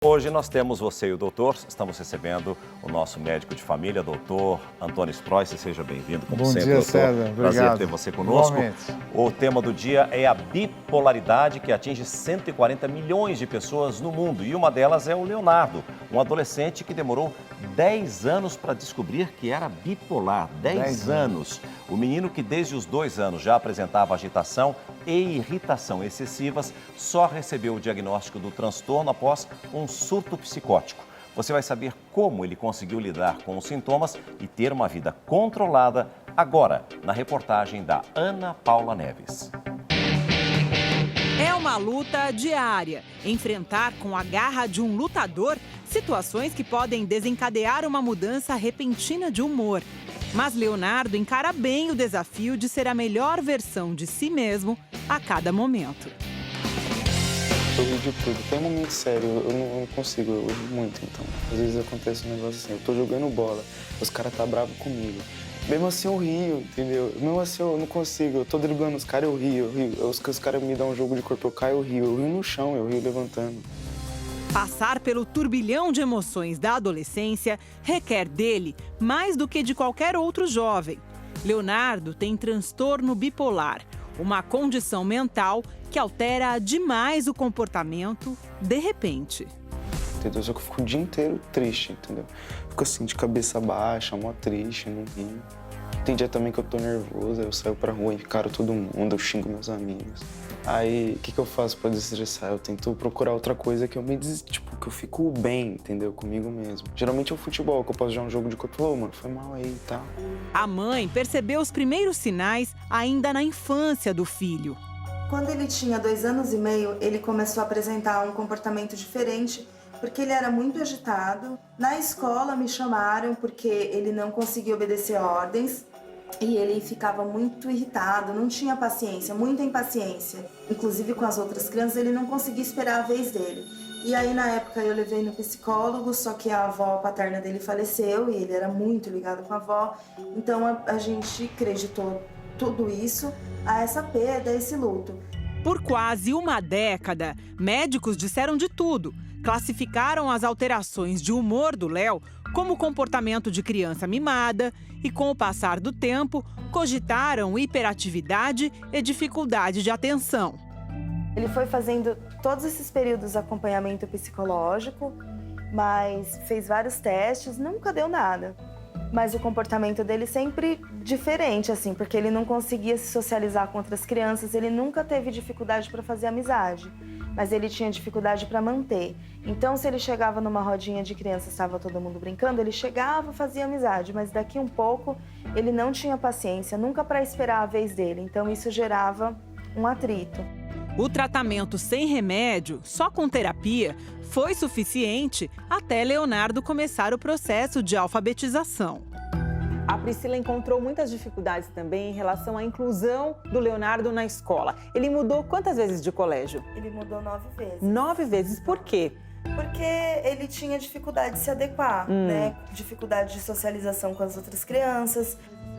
Hoje nós temos você e o doutor, estamos recebendo o nosso médico de família, doutor Antônio Sprois. Seja bem-vindo, como sempre, dia, doutor. César. Obrigado. Prazer ter você conosco. Igualmente. O tema do dia é a bipolaridade, que atinge 140 milhões de pessoas no mundo. E uma delas é o Leonardo, um adolescente que demorou 10 anos para descobrir que era bipolar. 10 anos. O menino, que desde os 2 anos já apresentava agitação e irritação excessivas, só recebeu o diagnóstico do transtorno após um surto psicótico. Você vai saber como ele conseguiu lidar com os sintomas e ter uma vida controlada agora, na reportagem da Ana Paula Neves. É uma luta diária. Enfrentar com a garra de um lutador situações que podem desencadear uma mudança repentina de humor. Mas Leonardo encara bem o desafio de ser a melhor versão de si mesmo a cada momento. Eu rio de tudo. Tem um momento sério, eu não consigo, eu rio muito, então. Às vezes acontece um negócio assim, eu tô jogando bola, os caras tá bravo comigo. Mesmo assim eu rio, entendeu? Mesmo assim eu não consigo, eu tô driblando os caras, eu rio. Os caras me dão um jogo de corpo, eu caio, eu rio no chão, eu rio levantando. Passar pelo turbilhão de emoções da adolescência requer dele mais do que de qualquer outro jovem. Leonardo tem transtorno bipolar, uma condição mental que altera demais o comportamento de repente. Entendeu? Só que eu fico o dia inteiro triste, entendeu? Fico assim, de cabeça baixa, mó triste, não rio. Tem dia também que eu tô nervoso, eu saio pra rua e encaro todo mundo, eu xingo meus amigos. Aí, o que eu faço pra desestressar? Eu tento procurar outra coisa que eu que eu fico bem, entendeu? Comigo mesmo. Geralmente é o futebol, que eu posso jogar um jogo de corpo e falar, mano, foi mal aí e tal. A mãe percebeu os primeiros sinais ainda na infância do filho. Quando ele tinha 2 anos e meio, ele começou a apresentar um comportamento diferente, porque ele era muito agitado. Na escola me chamaram porque ele não conseguia obedecer ordens e ele ficava muito irritado, não tinha paciência, muita impaciência. Inclusive com as outras crianças, ele não conseguia esperar a vez dele. E aí na época eu levei no psicólogo, só que a avó paterna dele faleceu e ele era muito ligado com a avó. Então a gente acreditou tudo isso a essa perda, a esse luto. Por quase uma década, médicos disseram de tudo. Classificaram as alterações de humor do Léo como comportamento de criança mimada e, com o passar do tempo, cogitaram hiperatividade e dificuldade de atenção. Ele foi fazendo todos esses períodos de acompanhamento psicológico, mas fez vários testes, nunca deu nada. Mas o comportamento dele sempre diferente, assim, porque ele não conseguia se socializar com outras crianças, ele nunca teve dificuldade para fazer amizade, mas ele tinha dificuldade para manter. Então, se ele chegava numa rodinha de crianças, estava todo mundo brincando, ele chegava, fazia amizade, mas daqui um pouco ele não tinha paciência, nunca para esperar a vez dele, então isso gerava um atrito. O tratamento sem remédio, só com terapia, foi suficiente até Leonardo começar o processo de alfabetização. A Priscila encontrou muitas dificuldades também em relação à inclusão do Leonardo na escola. Ele mudou quantas vezes de colégio? Ele mudou 9 vezes. 9 vezes, por quê? Porque ele tinha dificuldade de se adequar, né? Dificuldade de socialização com as outras crianças.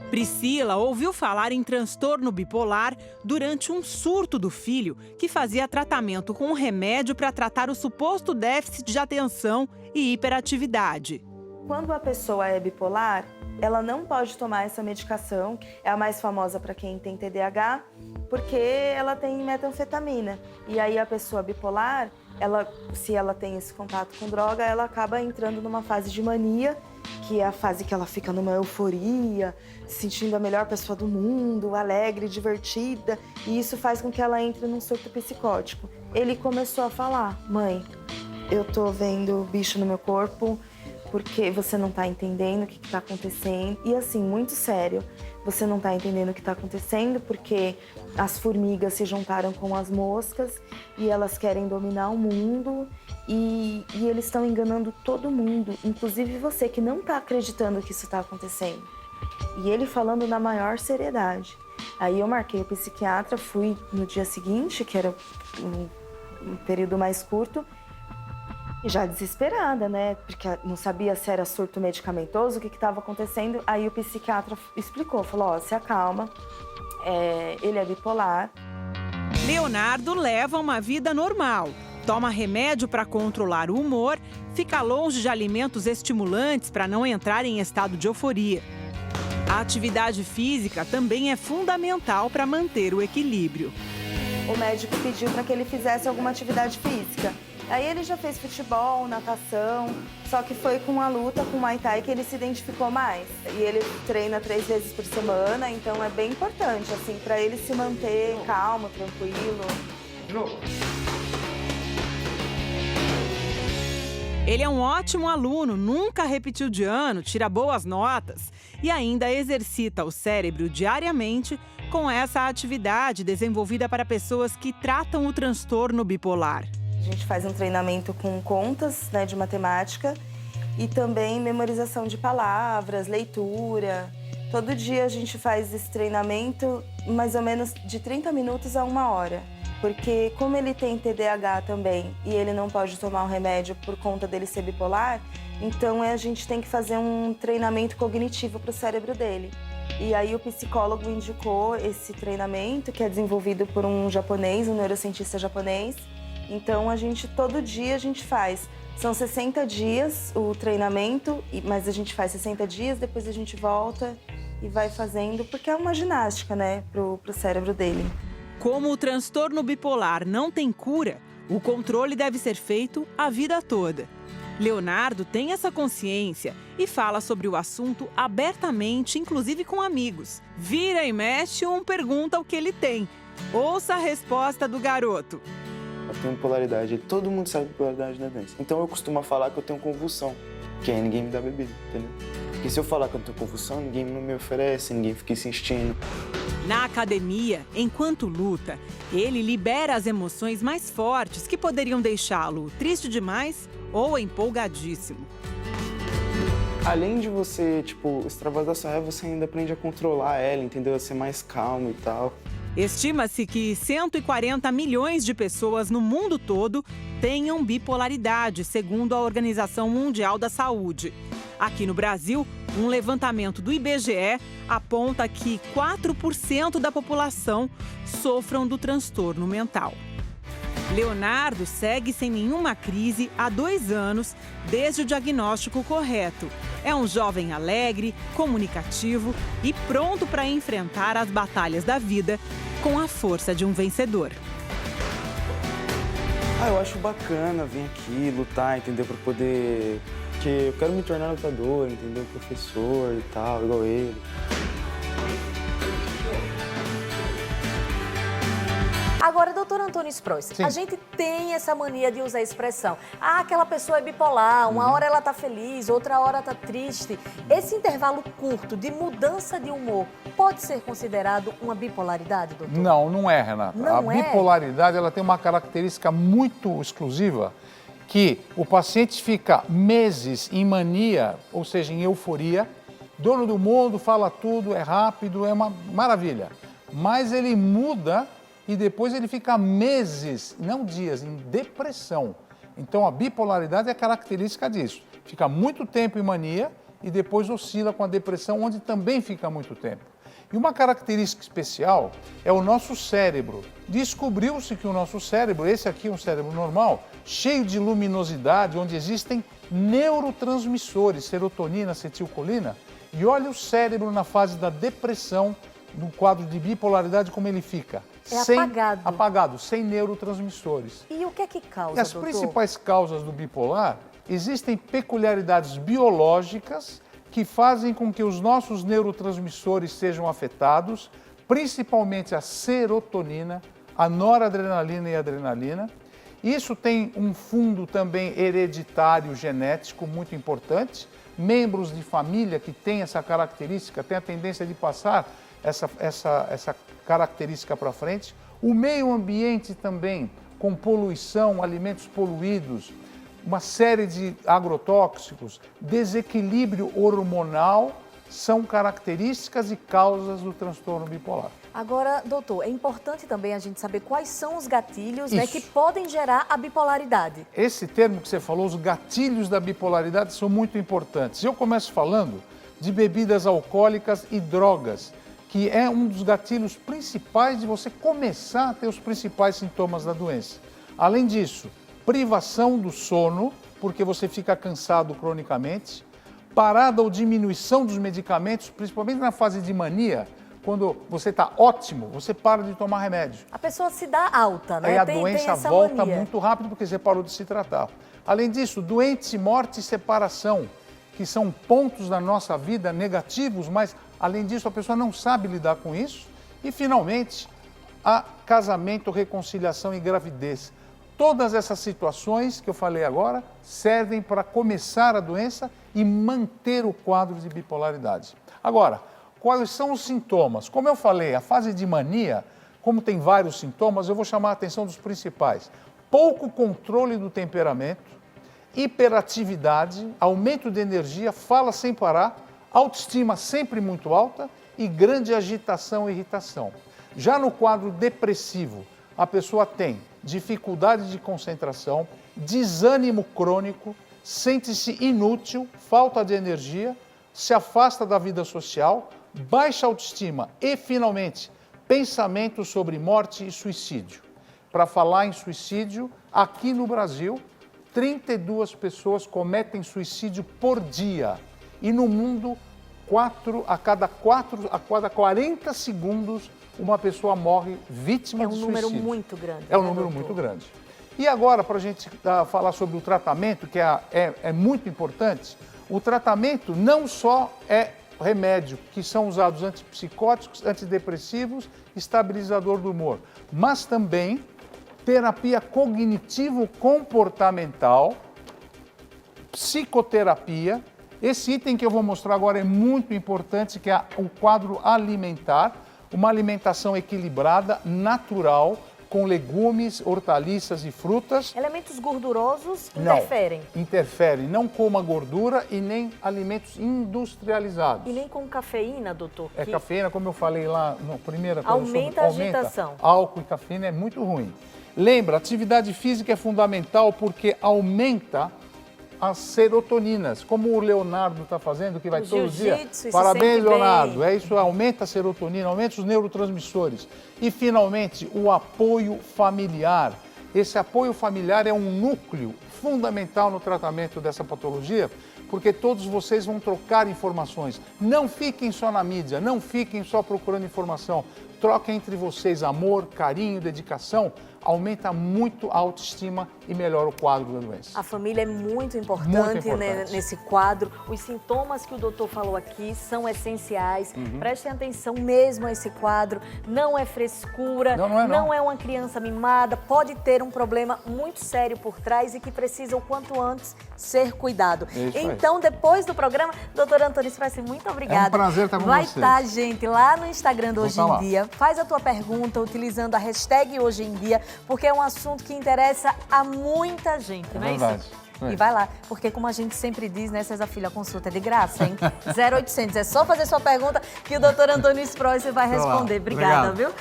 Priscila ouviu falar em transtorno bipolar durante um surto do filho, que fazia tratamento com um remédio para tratar o suposto déficit de atenção e hiperatividade. Quando a pessoa é bipolar, ela não pode tomar essa medicação, é a mais famosa para quem tem TDAH, porque ela tem metanfetamina. E aí a pessoa bipolar, se ela tem esse contato com droga, ela acaba entrando numa fase de mania, que é a fase que ela fica numa euforia, se sentindo a melhor pessoa do mundo, alegre, divertida, e isso faz com que ela entre num surto psicótico. Ele começou a falar, mãe, eu tô vendo bicho no meu corpo, porque você não tá entendendo o que tá acontecendo. E assim, muito sério, você não tá entendendo o que tá acontecendo porque as formigas se juntaram com as moscas e elas querem dominar o mundo e eles estão enganando todo mundo, inclusive você que não tá acreditando que isso tá acontecendo. E ele falando na maior seriedade. Aí eu marquei o psiquiatra, fui no dia seguinte, que era um período mais curto, e já desesperada, né? Porque não sabia se era surto medicamentoso, o que estava acontecendo. Aí o psiquiatra explicou, falou, ó, se acalma, ele é bipolar. Leonardo leva uma vida normal. toma remédio para controlar o humor, fica longe de alimentos estimulantes para não entrar em estado de euforia. A atividade física também é fundamental para manter o equilíbrio. O médico pediu para que ele fizesse alguma atividade física. Aí ele já fez futebol, natação, só que foi com a luta, com o Muay Thai, que ele se identificou mais. E ele treina 3 vezes por semana, então é bem importante, assim, para ele se manter calmo, tranquilo. Ele é um ótimo aluno, nunca repetiu de ano, tira boas notas e ainda exercita o cérebro diariamente com essa atividade desenvolvida para pessoas que tratam o transtorno bipolar. A gente faz um treinamento com contas, né, de matemática e também memorização de palavras, leitura. Todo dia a gente faz esse treinamento mais ou menos de 30 minutos a 1 hora. Porque como ele tem TDAH também e ele não pode tomar o remédio por conta dele ser bipolar, então a gente tem que fazer um treinamento cognitivo para o cérebro dele. E aí o psicólogo indicou esse treinamento, que é desenvolvido por um japonês, um neurocientista japonês. Então todo dia a gente faz. São 60 dias o treinamento, mas a gente faz 60 dias, depois a gente volta e vai fazendo, porque é uma ginástica, né, pro cérebro dele. Como o transtorno bipolar não tem cura, o controle deve ser feito a vida toda. Leonardo tem essa consciência e fala sobre o assunto abertamente, inclusive com amigos. Vira e mexe, um pergunta o que ele tem. Ouça a resposta do garoto. Eu tenho polaridade, todo mundo sabe polaridade da doença. Então eu costumo falar que eu tenho convulsão, que aí ninguém me dá bebida, entendeu? Porque se eu falar que eu tenho convulsão, ninguém não me oferece, ninguém fica insistindo. Na academia, enquanto luta, ele libera as emoções mais fortes que poderiam deixá-lo triste demais ou empolgadíssimo. Além de você, extravasar sua raiva, você ainda aprende a controlar ela, entendeu? A ser mais calmo e tal. Estima-se que 140 milhões de pessoas no mundo todo tenham bipolaridade, segundo a Organização Mundial da Saúde. Aqui no Brasil, um levantamento do IBGE aponta que 4% da população sofram do transtorno mental. Leonardo segue sem nenhuma crise há 2 anos, desde o diagnóstico correto. É um jovem alegre, comunicativo e pronto para enfrentar as batalhas da vida com a força de um vencedor. Eu acho bacana vir aqui lutar, entendeu? Para poder... Porque eu quero me tornar lutador, entendeu? Professor e tal, igual ele. Agora, doutor Antônio Sprois, a gente tem essa mania de usar a expressão aquela pessoa é bipolar, uma hora ela tá feliz, outra hora tá triste. Esse intervalo curto de mudança de humor pode ser considerado uma bipolaridade, doutor? Não, não é, Renata. Não é? Bipolaridade ela tem uma característica muito exclusiva, que o paciente fica meses em mania, ou seja, em euforia, dono do mundo, fala tudo, é rápido, é uma maravilha. Mas ele muda e depois ele fica meses, não dias, em depressão. Então a bipolaridade é característica disso. Fica muito tempo em mania e depois oscila com a depressão, onde também fica muito tempo. E uma característica especial é o nosso cérebro. Descobriu-se que o nosso cérebro, esse aqui é um cérebro normal, cheio de luminosidade, onde existem neurotransmissores, serotonina, acetilcolina. E olha o cérebro na fase da depressão, no quadro de bipolaridade, como ele fica. Apagado. Apagado, sem neurotransmissores. E o que é que causa, E as doutor? principais causas do bipolar, existem peculiaridades biológicas que fazem com que os nossos neurotransmissores sejam afetados, principalmente a serotonina, a noradrenalina e a adrenalina. Isso tem um fundo também hereditário genético muito importante. Membros de família que têm essa característica têm a tendência de passar essa característica para frente. O meio ambiente também, com poluição, alimentos poluídos, uma série de agrotóxicos, desequilíbrio hormonal, são características e causas do transtorno bipolar. Agora, doutor, é importante também a gente saber quais são os gatilhos, né, Isso. que podem gerar a bipolaridade. Esse termo que você falou, os gatilhos da bipolaridade, são muito importantes. Eu começo falando de bebidas alcoólicas e drogas, que é um dos gatilhos principais de você começar a ter os principais sintomas da doença. Além disso, privação do sono, porque você fica cansado cronicamente, parada ou diminuição dos medicamentos, principalmente na fase de mania, quando você está ótimo, você para de tomar remédio. A pessoa se dá alta, né? Aí a Tem doença essa volta mania. muito rápido porque você parou de se tratar. Além disso, doença, morte e separação, que são pontos da nossa vida negativos, mas além disso a pessoa não sabe lidar com isso. E finalmente, a casamento, reconciliação e gravidez. Todas essas situações que eu falei agora servem para começar a doença e manter o quadro de bipolaridade. Agora, quais são os sintomas? Como eu falei, a fase de mania, como tem vários sintomas, eu vou chamar a atenção dos principais. Pouco controle do temperamento, hiperatividade, aumento de energia, fala sem parar, autoestima sempre muito alta e grande agitação e irritação. Já no quadro depressivo, a pessoa tem dificuldade de concentração, desânimo crônico, sente-se inútil, falta de energia, se afasta da vida social, baixa autoestima e, finalmente, pensamentos sobre morte e suicídio. Para falar em suicídio, aqui no Brasil, 32 pessoas cometem suicídio por dia. E no mundo, a cada 40 segundos, uma pessoa morre vítima de suicídio. É um número muito grande. É um né, número doutor? muito grande. E agora, para a gente falar sobre o tratamento, que é muito importante, o tratamento não só é remédio, que são usados antipsicóticos, antidepressivos, estabilizador do humor, mas também terapia cognitivo-comportamental, psicoterapia. Esse item que eu vou mostrar agora é muito importante, que é o quadro alimentar, uma alimentação equilibrada, natural, com legumes, hortaliças e frutas. Elementos gordurosos Não, interferem. interfere. Não coma gordura e nem alimentos industrializados. E nem com cafeína, doutor? É que cafeína, como eu falei lá na primeira... Aumenta a agitação. Álcool e cafeína é muito ruim. Lembra, atividade física é fundamental porque aumenta as serotoninas, como o Leonardo está fazendo, que vai O todo dia. jiu-jitsu, isso Parabéns, sempre Leonardo. bem. É isso, aumenta a serotonina, aumenta os neurotransmissores. E, finalmente, o apoio familiar. Esse apoio familiar é um núcleo fundamental no tratamento dessa patologia, porque todos vocês vão trocar informações. Não fiquem só na mídia, não fiquem só procurando informação. Troquem entre vocês amor, carinho, dedicação. Aumenta muito a autoestima e melhora o quadro da doença. A família é muito importante, Muito importante. Nesse quadro. Os sintomas que o doutor falou aqui são essenciais. Uhum. Prestem atenção mesmo a esse quadro. Não é frescura, Não é uma criança mimada. Pode ter um problema muito sério por trás e que precisa o quanto antes ser cuidado. Isso aí. Então, depois do programa, doutor Antônio Sprois, muito obrigada. É um prazer estar com Vai vocês. estar, gente, lá no Instagram do Vou Hoje estar em lá. Dia. Faz a tua pergunta utilizando a hashtag Hoje em Dia, porque é um assunto que interessa a muita gente, não é verdade. isso? É. E vai lá, porque como a gente sempre diz, né, César Filho, a consulta é de graça, hein? 0800, é só fazer sua pergunta que o doutor Antônio Sprois vai Vai lá. responder. Obrigada, Obrigado. viu?